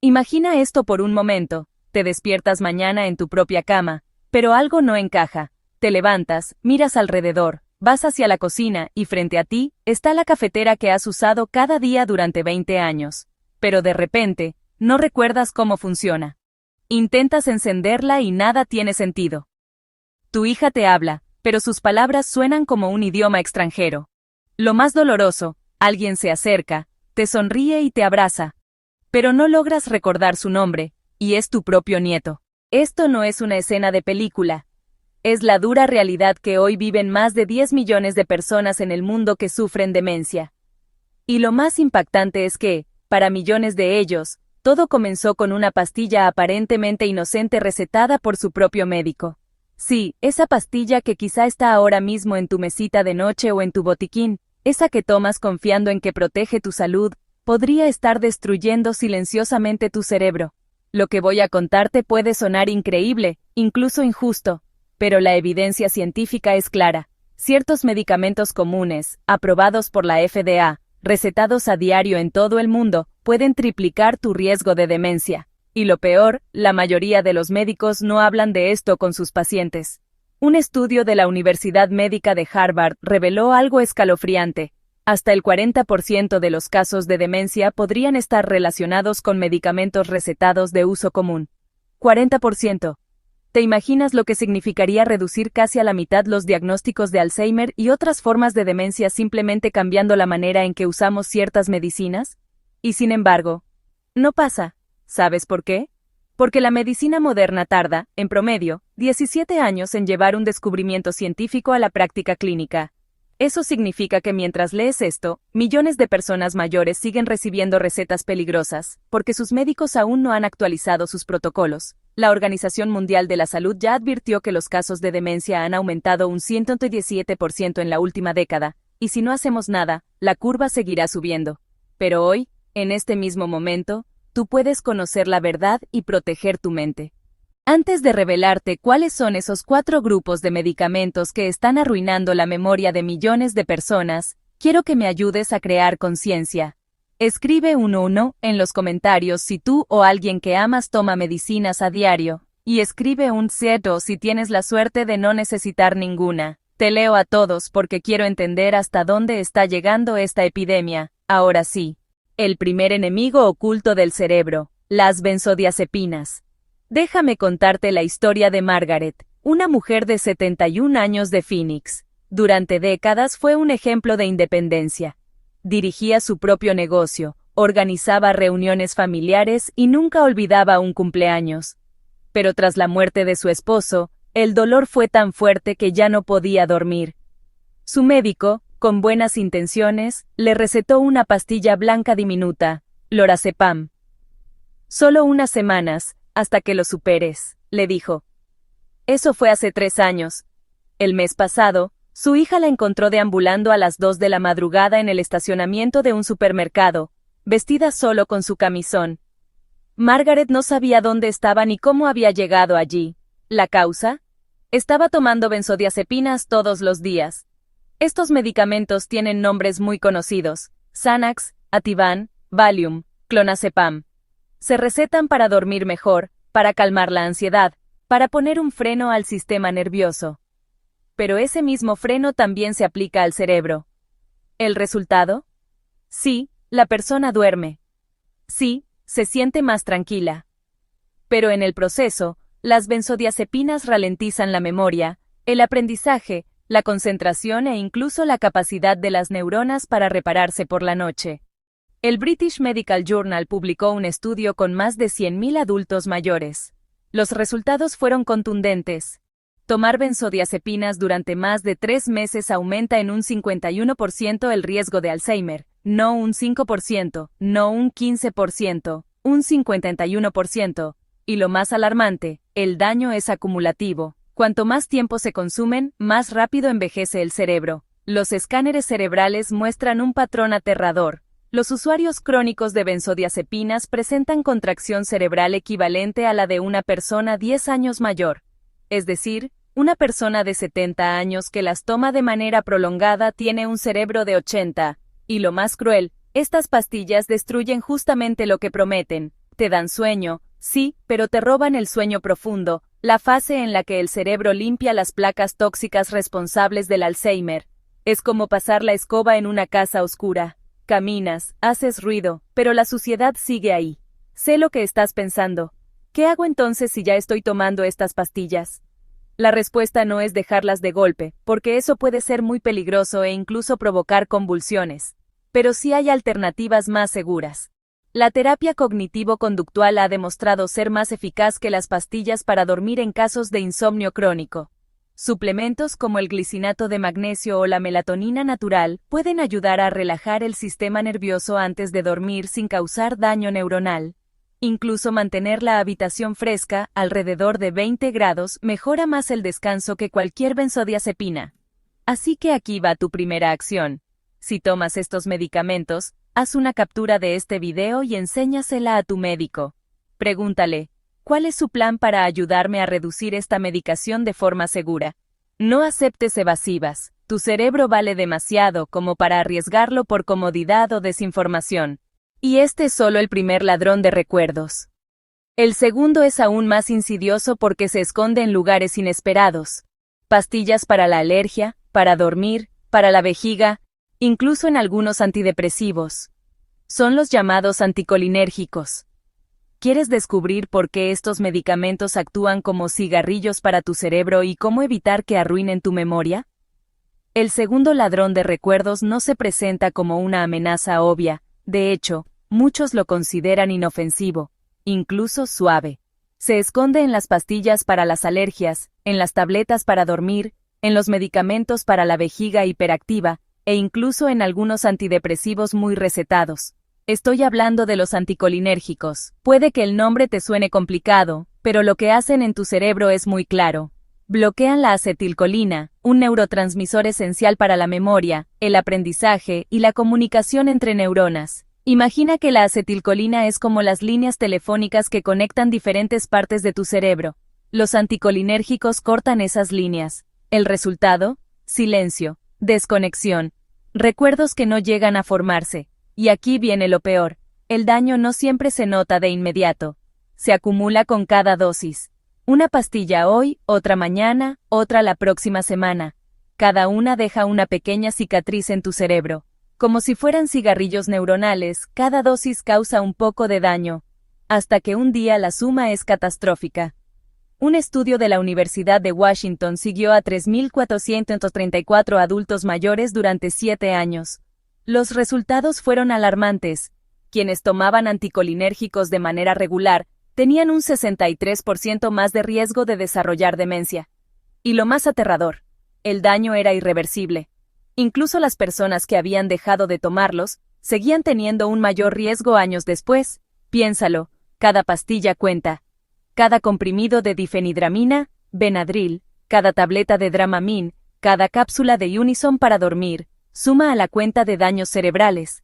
Imagina esto por un momento, te despiertas mañana en tu propia cama, pero algo no encaja. Te levantas, miras alrededor, vas hacia la cocina y frente a ti está la cafetera que has usado cada día durante 20 años. Pero de repente, no recuerdas cómo funciona. Intentas encenderla y nada tiene sentido. Tu hija te habla, pero sus palabras suenan como un idioma extranjero. Lo más doloroso, alguien se acerca, te sonríe y te abraza. Pero no logras recordar su nombre, y es tu propio nieto. Esto no es una escena de película. Es la dura realidad que hoy viven más de 10 millones de personas en el mundo que sufren demencia. Y lo más impactante es que, para millones de ellos, todo comenzó con una pastilla aparentemente inocente recetada por su propio médico. Sí, esa pastilla que quizá está ahora mismo en tu mesita de noche o en tu botiquín, esa que tomas confiando en que protege tu salud, podría estar destruyendo silenciosamente tu cerebro. Lo que voy a contarte puede sonar increíble, incluso injusto, pero la evidencia científica es clara. Ciertos medicamentos comunes, aprobados por la FDA, recetados a diario en todo el mundo, pueden triplicar tu riesgo de demencia. Y lo peor, la mayoría de los médicos no hablan de esto con sus pacientes. Un estudio de la Universidad Médica de Harvard reveló algo escalofriante. Hasta el 40% de los casos de demencia podrían estar relacionados con medicamentos recetados de uso común. 40%. ¿Te imaginas lo que significaría reducir casi a la mitad los diagnósticos de Alzheimer y otras formas de demencia simplemente cambiando la manera en que usamos ciertas medicinas? Y sin embargo, no pasa. ¿Sabes por qué? Porque la medicina moderna tarda, en promedio, 17 años en llevar un descubrimiento científico a la práctica clínica. Eso significa que mientras lees esto, millones de personas mayores siguen recibiendo recetas peligrosas, porque sus médicos aún no han actualizado sus protocolos. La Organización Mundial de la Salud ya advirtió que los casos de demencia han aumentado un 117% en la última década, y si no hacemos nada, la curva seguirá subiendo. Pero hoy, en este mismo momento, tú puedes conocer la verdad y proteger tu mente. Antes de revelarte cuáles son esos 4 grupos de medicamentos que están arruinando la memoria de millones de personas, quiero que me ayudes a crear conciencia. Escribe 11 en los comentarios si tú o alguien que amas toma medicinas a diario, y escribe un 0 si tienes la suerte de no necesitar ninguna. Te leo a todos porque quiero entender hasta dónde está llegando esta epidemia. Ahora sí. El primer enemigo oculto del cerebro, las benzodiazepinas. Déjame contarte la historia de Margaret, una mujer de 71 años de Phoenix. Durante décadas fue un ejemplo de independencia. Dirigía su propio negocio, organizaba reuniones familiares y nunca olvidaba un cumpleaños. Pero tras la muerte de su esposo, el dolor fue tan fuerte que ya no podía dormir. Su médico, con buenas intenciones, le recetó una pastilla blanca diminuta, lorazepam. Solo unas semanas, hasta que lo superes, le dijo. Eso fue hace 3 años. El mes pasado, su hija la encontró deambulando a las 2 de la madrugada en el estacionamiento de un supermercado, vestida solo con su camisón. Margaret no sabía dónde estaba ni cómo había llegado allí. ¿La causa? Estaba tomando benzodiazepinas todos los días. Estos medicamentos tienen nombres muy conocidos: Xanax, Ativan, Valium, clonazepam. Se recetan para dormir mejor, para calmar la ansiedad, para poner un freno al sistema nervioso. Pero ese mismo freno también se aplica al cerebro. ¿El resultado? Sí, la persona duerme. Sí, se siente más tranquila. Pero en el proceso, las benzodiazepinas ralentizan la memoria, el aprendizaje, la concentración e incluso la capacidad de las neuronas para repararse por la noche. El British Medical Journal publicó un estudio con más de 100.000 adultos mayores. Los resultados fueron contundentes. Tomar benzodiazepinas durante más de 3 meses aumenta en un 51% el riesgo de Alzheimer, no un 5%, no un 15%, un 51%. Y lo más alarmante, el daño es acumulativo. Cuanto más tiempo se consumen, más rápido envejece el cerebro. Los escáneres cerebrales muestran un patrón aterrador. Los usuarios crónicos de benzodiazepinas presentan contracción cerebral equivalente a la de una persona 10 años mayor. Es decir, una persona de 70 años que las toma de manera prolongada tiene un cerebro de 80. Y lo más cruel, estas pastillas destruyen justamente lo que prometen, Te dan sueño, sí, pero te roban el sueño profundo, la fase en la que el cerebro limpia las placas tóxicas responsables del Alzheimer. Es como pasar la escoba en una casa oscura. Caminas, haces ruido, pero la suciedad sigue ahí. Sé lo que estás pensando. ¿Qué hago entonces si ya estoy tomando estas pastillas? La respuesta no es dejarlas de golpe, porque eso puede ser muy peligroso e incluso provocar convulsiones. Pero sí hay alternativas más seguras. La terapia cognitivo-conductual ha demostrado ser más eficaz que las pastillas para dormir en casos de insomnio crónico. Suplementos como el glicinato de magnesio o la melatonina natural pueden ayudar a relajar el sistema nervioso antes de dormir sin causar daño neuronal. Incluso mantener la habitación fresca, alrededor de 20 grados, mejora más el descanso que cualquier benzodiazepina. Así que aquí va tu primera acción. Si tomas estos medicamentos, haz una captura de este video y enséñasela a tu médico. Pregúntale, ¿cuál es su plan para ayudarme a reducir esta medicación de forma segura? No aceptes evasivas. Tu cerebro vale demasiado como para arriesgarlo por comodidad o desinformación. Y este es solo el primer ladrón de recuerdos. El segundo es aún más insidioso porque se esconde en lugares inesperados. Pastillas para la alergia, para dormir, para la vejiga, incluso en algunos antidepresivos. Son los llamados anticolinérgicos. ¿Quieres descubrir por qué estos medicamentos actúan como cigarrillos para tu cerebro y cómo evitar que arruinen tu memoria? El segundo ladrón de recuerdos no se presenta como una amenaza obvia, de hecho, muchos lo consideran inofensivo, incluso suave. Se esconde en las pastillas para las alergias, en las tabletas para dormir, en los medicamentos para la vejiga hiperactiva, e incluso en algunos antidepresivos muy recetados. Estoy hablando de los anticolinérgicos. Puede que el nombre te suene complicado, pero lo que hacen en tu cerebro es muy claro. Bloquean la acetilcolina, un neurotransmisor esencial para la memoria, el aprendizaje y la comunicación entre neuronas. Imagina que la acetilcolina es como las líneas telefónicas que conectan diferentes partes de tu cerebro. Los anticolinérgicos cortan esas líneas. El resultado: silencio, desconexión, recuerdos que no llegan a formarse. Y aquí viene lo peor. El daño no siempre se nota de inmediato. Se acumula con cada dosis. Una pastilla hoy, otra mañana, otra la próxima semana. Cada una deja una pequeña cicatriz en tu cerebro. Como si fueran cigarrillos neuronales, cada dosis causa un poco de daño. Hasta que un día la suma es catastrófica. Un estudio de la Universidad de Washington siguió a 3.434 adultos mayores durante 7 años. Los resultados fueron alarmantes. Quienes tomaban anticolinérgicos de manera regular tenían un 63% más de riesgo de desarrollar demencia. Y lo más aterrador, el daño era irreversible. Incluso las personas que habían dejado de tomarlos seguían teniendo un mayor riesgo años después. Piénsalo, cada pastilla cuenta. Cada comprimido de difenhidramina, Benadryl, cada tableta de Dramamine, cada cápsula de Unison para dormir, suma a la cuenta de daños cerebrales.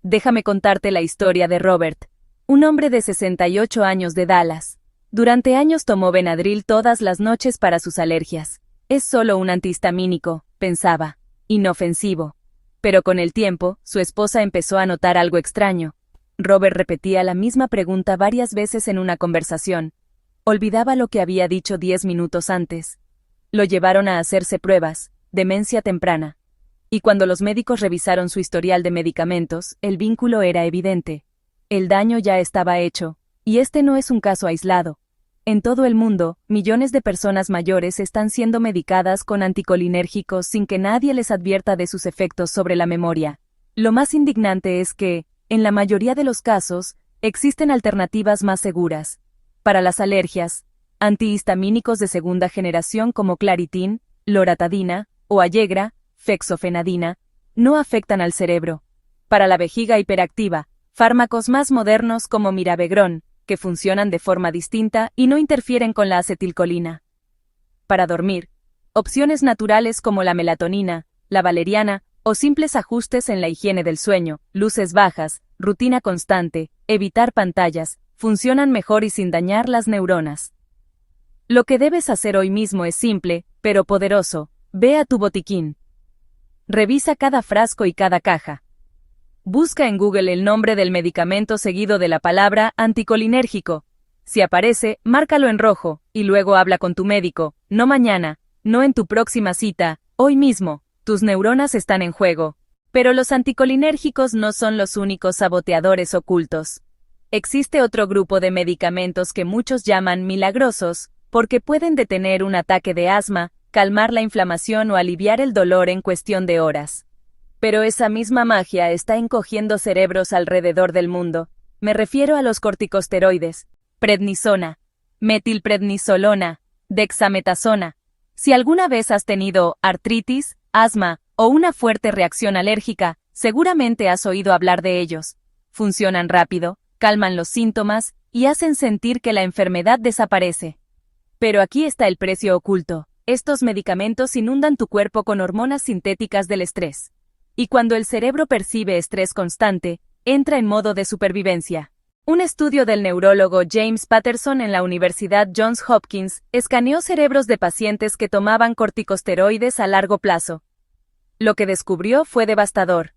Déjame contarte la historia de Robert, un hombre de 68 años de Dallas. Durante años tomó Benadryl todas las noches para sus alergias. Es solo un antihistamínico, pensaba, inofensivo. Pero con el tiempo, su esposa empezó a notar algo extraño. Robert repetía la misma pregunta varias veces en una conversación. Olvidaba lo que había dicho 10 minutos antes. Lo llevaron a hacerse pruebas, demencia temprana. Y cuando los médicos revisaron su historial de medicamentos, el vínculo era evidente. El daño ya estaba hecho, y este no es un caso aislado. En todo el mundo, millones de personas mayores están siendo medicadas con anticolinérgicos sin que nadie les advierta de sus efectos sobre la memoria. Lo más indignante es que, en la mayoría de los casos, existen alternativas más seguras. Para las alergias, antihistamínicos de segunda generación como Claritin, loratadina o Allegra, fexofenadina, no afectan al cerebro. Para la vejiga hiperactiva, fármacos más modernos como Mirabegrón, que funcionan de forma distinta y no interfieren con la acetilcolina. Para dormir, opciones naturales como la melatonina, la valeriana o simples ajustes en la higiene del sueño, luces bajas, rutina constante, evitar pantallas, funcionan mejor y sin dañar las neuronas. Lo que debes hacer hoy mismo es simple, pero poderoso. Ve a tu botiquín. Revisa cada frasco y cada caja. Busca en Google el nombre del medicamento seguido de la palabra anticolinérgico. Si aparece, márcalo en rojo, y luego habla con tu médico, no mañana, no en tu próxima cita, hoy mismo. Tus neuronas están en juego. Pero los anticolinérgicos no son los únicos saboteadores ocultos. Existe otro grupo de medicamentos que muchos llaman milagrosos, porque pueden detener un ataque de asma, calmar la inflamación o aliviar el dolor en cuestión de horas. Pero esa misma magia está encogiendo cerebros alrededor del mundo. Me refiero a los corticosteroides, prednisona, metilprednisolona, dexametasona. Si alguna vez has tenido artritis, asma o una fuerte reacción alérgica, seguramente has oído hablar de ellos. Funcionan rápido, calman los síntomas y hacen sentir que la enfermedad desaparece. Pero aquí está el precio oculto. Estos medicamentos inundan tu cuerpo con hormonas sintéticas del estrés. Y cuando el cerebro percibe estrés constante, entra en modo de supervivencia. Un estudio del neurólogo James Patterson en la Universidad Johns Hopkins escaneó cerebros de pacientes que tomaban corticosteroides a largo plazo. Lo que descubrió fue devastador.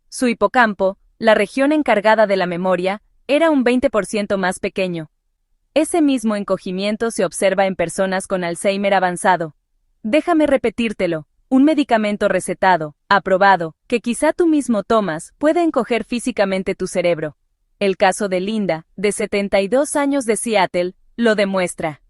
Su hipocampo, la región encargada de la memoria, era un 20% más pequeño. Ese mismo encogimiento se observa en personas con Alzheimer avanzado. Déjame repetírtelo. Un medicamento recetado, aprobado, que quizá tú mismo tomas, puede encoger físicamente tu cerebro. El caso de Linda, de 72 años de Seattle, lo demuestra.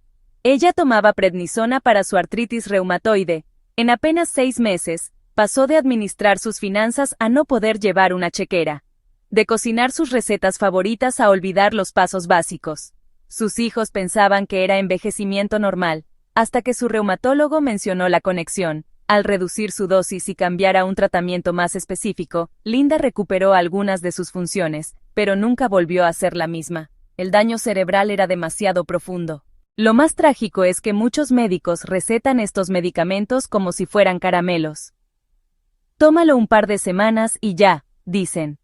Ella tomaba prednisona para su artritis reumatoide. En apenas 6 meses, pasó de administrar sus finanzas a no poder llevar una chequera. De cocinar sus recetas favoritas a olvidar los pasos básicos. Sus hijos pensaban que era envejecimiento normal, hasta que su reumatólogo mencionó la conexión. Al reducir su dosis y cambiar a un tratamiento más específico, Linda recuperó algunas de sus funciones, pero nunca volvió a ser la misma. El daño cerebral era demasiado profundo. Lo más trágico es que muchos médicos recetan estos medicamentos como si fueran caramelos. Tómalo un par de semanas y ya, dicen.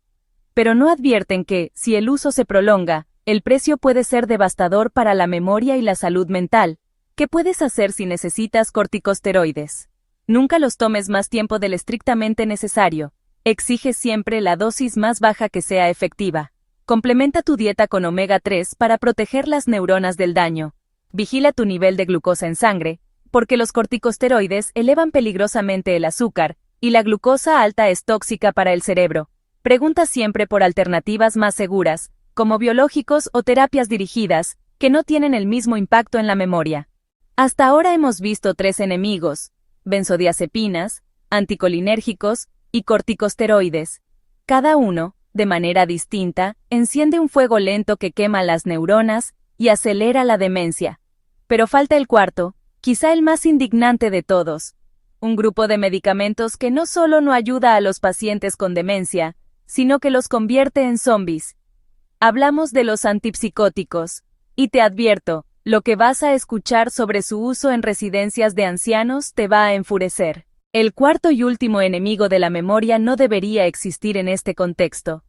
Pero no advierten que, si el uso se prolonga, el precio puede ser devastador para la memoria y la salud mental. ¿Qué puedes hacer si necesitas corticosteroides? Nunca los tomes más tiempo del estrictamente necesario. Exige siempre la dosis más baja que sea efectiva. Complementa tu dieta con omega 3 para proteger las neuronas del daño. Vigila tu nivel de glucosa en sangre, porque los corticosteroides elevan peligrosamente el azúcar, y la glucosa alta es tóxica para el cerebro. Pregunta siempre por alternativas más seguras, como biológicos o terapias dirigidas, que no tienen el mismo impacto en la memoria. Hasta ahora hemos visto 3 enemigos: benzodiazepinas, anticolinérgicos y corticosteroides. Cada uno, de manera distinta, enciende un fuego lento que quema las neuronas y acelera la demencia. Pero falta el cuarto, quizá el más indignante de todos. Un grupo de medicamentos que no solo no ayuda a los pacientes con demencia, sino que los convierte en zombies. Hablamos de los antipsicóticos. Y te advierto, lo que vas a escuchar sobre su uso en residencias de ancianos te va a enfurecer. El cuarto y último enemigo de la memoria no debería existir en este contexto.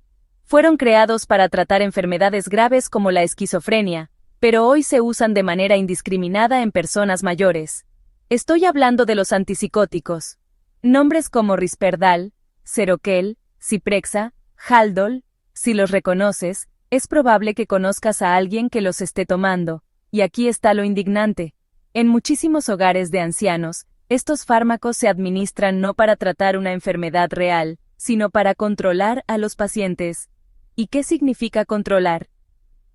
Fueron creados para tratar enfermedades graves como la esquizofrenia, pero hoy se usan de manera indiscriminada en personas mayores. Estoy hablando de los antipsicóticos. Nombres como Risperdal, Seroquel, Ciprexa, Haldol. Si los reconoces, es probable que conozcas a alguien que los esté tomando. Y aquí está lo indignante. En muchísimos hogares de ancianos, estos fármacos se administran no para tratar una enfermedad real, sino para controlar a los pacientes. ¿Y qué significa controlar?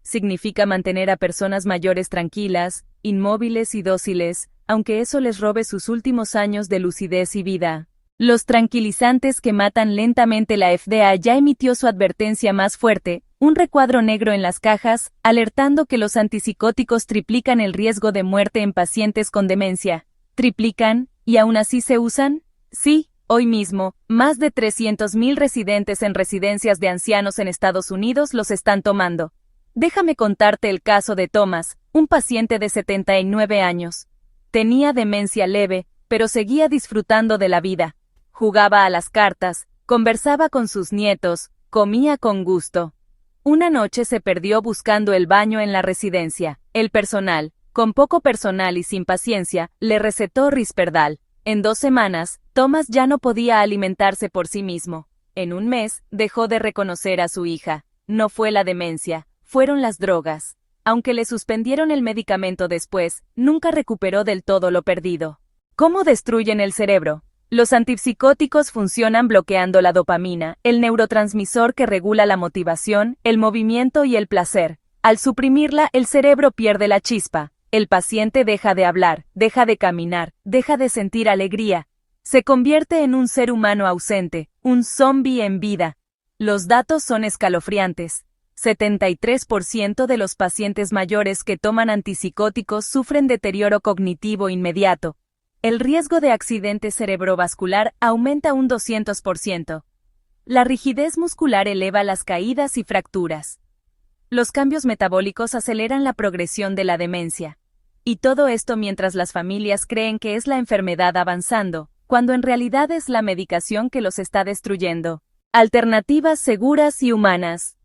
Significa mantener a personas mayores tranquilas, inmóviles y dóciles, aunque eso les robe sus últimos años de lucidez y vida. Los tranquilizantes que matan lentamente. La FDA ya emitió su advertencia más fuerte, un recuadro negro en las cajas, alertando que los antipsicóticos triplican el riesgo de muerte en pacientes con demencia. ¿Triplican? ¿Y aún así se usan? Sí, hoy mismo, más de 300,000 residentes en residencias de ancianos en Estados Unidos los están tomando. Déjame contarte el caso de Thomas, un paciente de 79 años. Tenía demencia leve, pero seguía disfrutando de la vida. Jugaba a las cartas, conversaba con sus nietos, comía con gusto. Una noche se perdió buscando el baño en la residencia. El personal, con poco personal y sin paciencia, le recetó Risperdal. En 2 semanas, Thomas ya no podía alimentarse por sí mismo. En un mes, dejó de reconocer a su hija. No fue la demencia, fueron las drogas. Aunque le suspendieron el medicamento después, nunca recuperó del todo lo perdido. ¿Cómo destruyen el cerebro? Los antipsicóticos funcionan bloqueando la dopamina, el neurotransmisor que regula la motivación, el movimiento y el placer. Al suprimirla, el cerebro pierde la chispa. El paciente deja de hablar, deja de caminar, deja de sentir alegría. Se convierte en un ser humano ausente, un zombi en vida. Los datos son escalofriantes. 73% de los pacientes mayores que toman antipsicóticos sufren deterioro cognitivo inmediato. El riesgo de accidente cerebrovascular aumenta un 200%. La rigidez muscular eleva las caídas y fracturas. Los cambios metabólicos aceleran la progresión de la demencia. Y todo esto mientras las familias creen que es la enfermedad avanzando, cuando en realidad es la medicación que los está destruyendo. Alternativas seguras y humanas.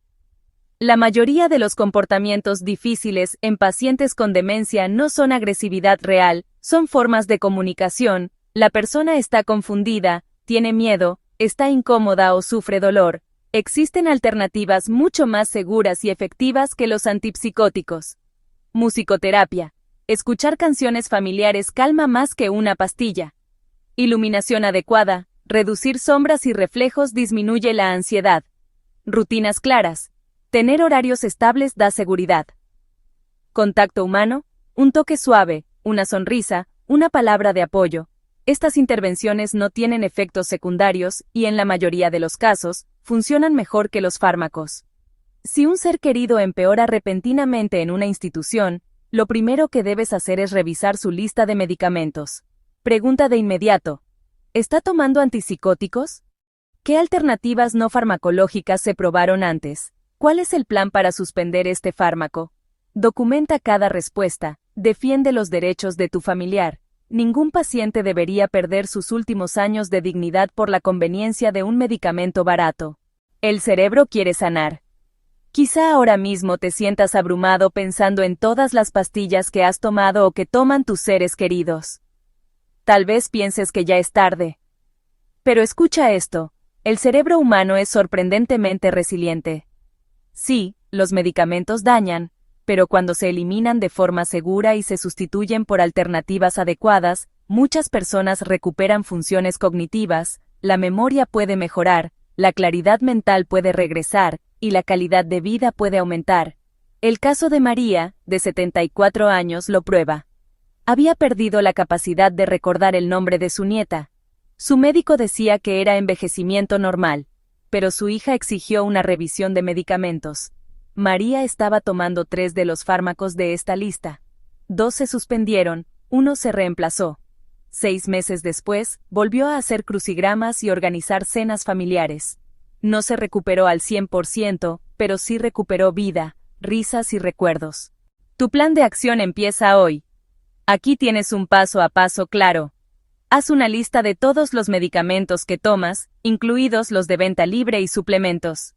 La mayoría de los comportamientos difíciles en pacientes con demencia no son agresividad real, son formas de comunicación. La persona está confundida, tiene miedo, está incómoda o sufre dolor. Existen alternativas mucho más seguras y efectivas que los antipsicóticos. Musicoterapia. Escuchar canciones familiares calma más que una pastilla. Iluminación adecuada. Reducir sombras y reflejos disminuye la ansiedad. Rutinas claras. Tener horarios estables da seguridad. Contacto humano, un toque suave, una sonrisa, una palabra de apoyo. Estas intervenciones no tienen efectos secundarios y en la mayoría de los casos, funcionan mejor que los fármacos. Si un ser querido empeora repentinamente en una institución, lo primero que debes hacer es revisar su lista de medicamentos. Pregunta de inmediato: ¿está tomando antipsicóticos? ¿Qué alternativas no farmacológicas se probaron antes? ¿Cuál es el plan para suspender este fármaco? Documenta cada respuesta, defiende los derechos de tu familiar. Ningún paciente debería perder sus últimos años de dignidad por la conveniencia de un medicamento barato. El cerebro quiere sanar. Quizá ahora mismo te sientas abrumado pensando en todas las pastillas que has tomado o que toman tus seres queridos. Tal vez pienses que ya es tarde. Pero escucha esto, el cerebro humano es sorprendentemente resiliente. Sí, los medicamentos dañan, pero cuando se eliminan de forma segura y se sustituyen por alternativas adecuadas, muchas personas recuperan funciones cognitivas, la memoria puede mejorar, la claridad mental puede regresar, y la calidad de vida puede aumentar. El caso de María, de 74 años, lo prueba. Había perdido la capacidad de recordar el nombre de su nieta. Su médico decía que era envejecimiento normal, pero su hija exigió una revisión de medicamentos. María estaba tomando 3 de los fármacos de esta lista. 2 se suspendieron, 1 se reemplazó. 6 meses después, volvió a hacer crucigramas y organizar cenas familiares. No se recuperó al 100%, pero sí recuperó vida, risas y recuerdos. Tu plan de acción empieza hoy. Aquí tienes un paso a paso claro. Haz una lista de todos los medicamentos que tomas, incluidos los de venta libre y suplementos.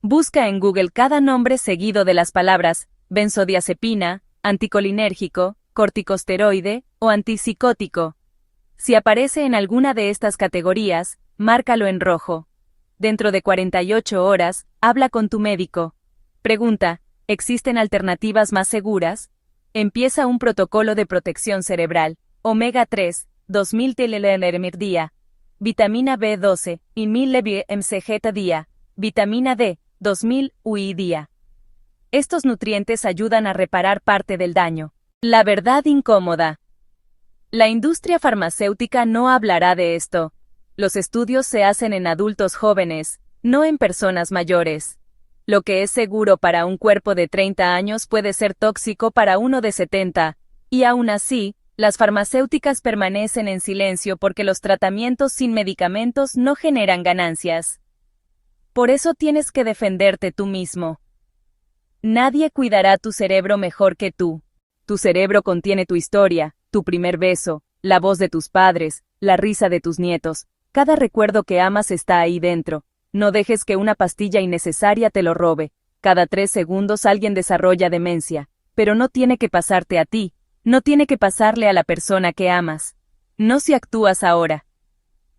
Busca en Google cada nombre seguido de las palabras benzodiazepina, anticolinérgico, corticosteroide o antipsicótico. Si aparece en alguna de estas categorías, márcalo en rojo. Dentro de 48 horas, habla con tu médico. Pregunta: ¿existen alternativas más seguras? Empieza un protocolo de protección cerebral. Omega 3, 2000 TLLR día. Vitamina B12, y 1000 mcg día. Vitamina D, 2000 UI día. Estos nutrientes ayudan a reparar parte del daño. La verdad incómoda. La industria farmacéutica no hablará de esto. Los estudios se hacen en adultos jóvenes, no en personas mayores. Lo que es seguro para un cuerpo de 30 años puede ser tóxico para uno de 70, y aún así, las farmacéuticas permanecen en silencio porque los tratamientos sin medicamentos no generan ganancias. Por eso tienes que defenderte tú mismo. Nadie cuidará tu cerebro mejor que tú. Tu cerebro contiene tu historia, tu primer beso, la voz de tus padres, la risa de tus nietos. Cada recuerdo que amas está ahí dentro. No dejes que una pastilla innecesaria te lo robe. Cada 3 segundos alguien desarrolla demencia, pero no tiene que pasarte a ti. No tiene que pasarle a la persona que amas. No si actúas ahora.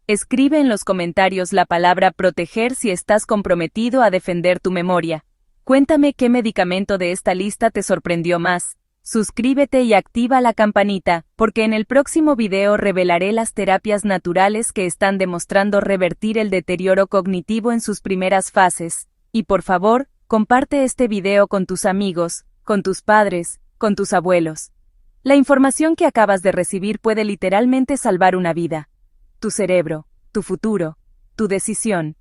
Escribe en los comentarios la palabra proteger si estás comprometido a defender tu memoria. Cuéntame qué medicamento de esta lista te sorprendió más. Suscríbete y activa la campanita, porque en el próximo video revelaré las terapias naturales que están demostrando revertir el deterioro cognitivo en sus primeras fases. Y por favor, comparte este video con tus amigos, con tus padres, con tus abuelos. La información que acabas de recibir puede literalmente salvar una vida. Tu cerebro, tu futuro, tu decisión.